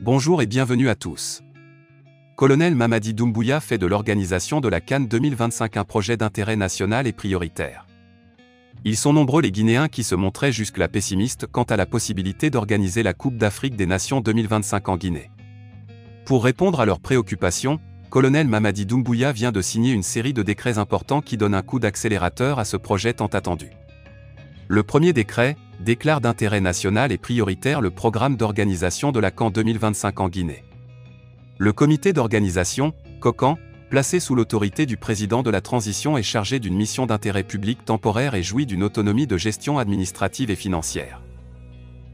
Bonjour et bienvenue à tous. Colonel Mamadi Doumbouya fait de l'organisation de la CAN 2025 un projet d'intérêt national et prioritaire. Ils sont nombreux les Guinéens qui se montraient jusque-là pessimistes quant à la possibilité d'organiser la Coupe d'Afrique des Nations 2025 en Guinée. Pour répondre à leurs préoccupations, Colonel Mamadi Doumbouya vient de signer une série de décrets importants qui donnent un coup d'accélérateur à ce projet tant attendu. Le premier décret déclare d'intérêt national et prioritaire le programme d'organisation de la CAN 2025 en Guinée. Le comité d'organisation, COCAN, placé sous l'autorité du président de la transition est chargé d'une mission d'intérêt public temporaire et jouit d'une autonomie de gestion administrative et financière.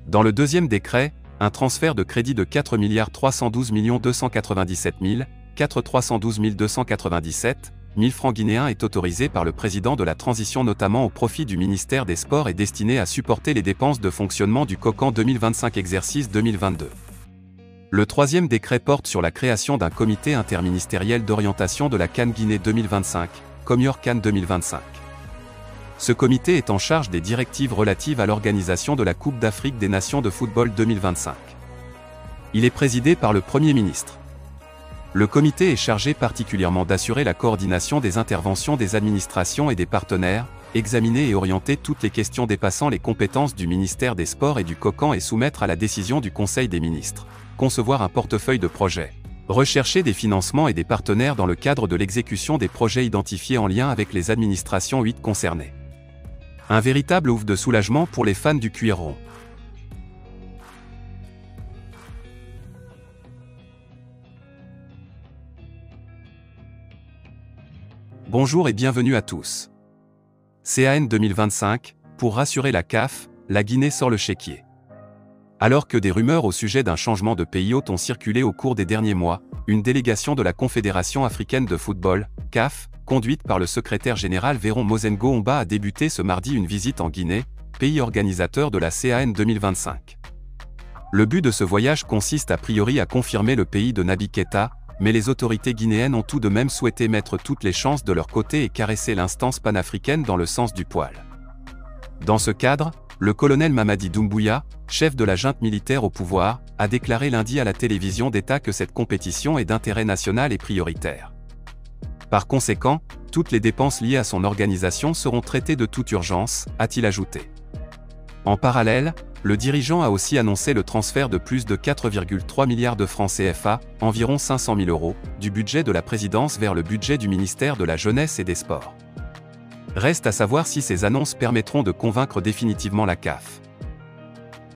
Dans le deuxième décret, un transfert de crédit de 4 312 297 312 297 000 francs guinéens est autorisé par le président de la transition notamment au profit du ministère des Sports et destiné à supporter les dépenses de fonctionnement du COCAN 2025 exercice 2022. Le troisième décret porte sur la création d'un comité interministériel d'orientation de la CAN Guinée 2025, Comior CAN 2025. Ce comité est en charge des directives relatives à l'organisation de la Coupe d'Afrique des Nations de football 2025. Il est présidé par le Premier ministre. Le comité est chargé particulièrement d'assurer la coordination des interventions des administrations et des partenaires, examiner et orienter toutes les questions dépassant les compétences du ministère des Sports et du COCAN et soumettre à la décision du Conseil des ministres, concevoir un portefeuille de projets, rechercher des financements et des partenaires dans le cadre de l'exécution des projets identifiés en lien avec les administrations 8 concernées. Un véritable ouf de soulagement pour les fans du cuir rond. Bonjour et bienvenue à tous. CAN 2025, pour rassurer la CAF, la Guinée sort le chéquier. Alors que des rumeurs au sujet d'un changement de pays hôte ont circulé au cours des derniers mois, une délégation de la Confédération africaine de football, CAF, conduite par le secrétaire général Véron Mozengo Omba a débuté ce mardi une visite en Guinée, pays organisateur de la CAN 2025. Le but de ce voyage consiste a priori à confirmer le pays de Naby Keita, mais les autorités guinéennes ont tout de même souhaité mettre toutes les chances de leur côté et caresser l'instance panafricaine dans le sens du poil. Dans ce cadre, le colonel Mamadi Doumbouya, chef de la junte militaire au pouvoir, a déclaré lundi à la télévision d'État que cette compétition est d'intérêt national et prioritaire. Par conséquent, toutes les dépenses liées à son organisation seront traitées de toute urgence, a-t-il ajouté. En parallèle, le dirigeant a aussi annoncé le transfert de plus de 4,3 milliards de francs CFA, environ 500 000 euros, du budget de la présidence vers le budget du ministère de la Jeunesse et des Sports. Reste à savoir si ces annonces permettront de convaincre définitivement la CAF.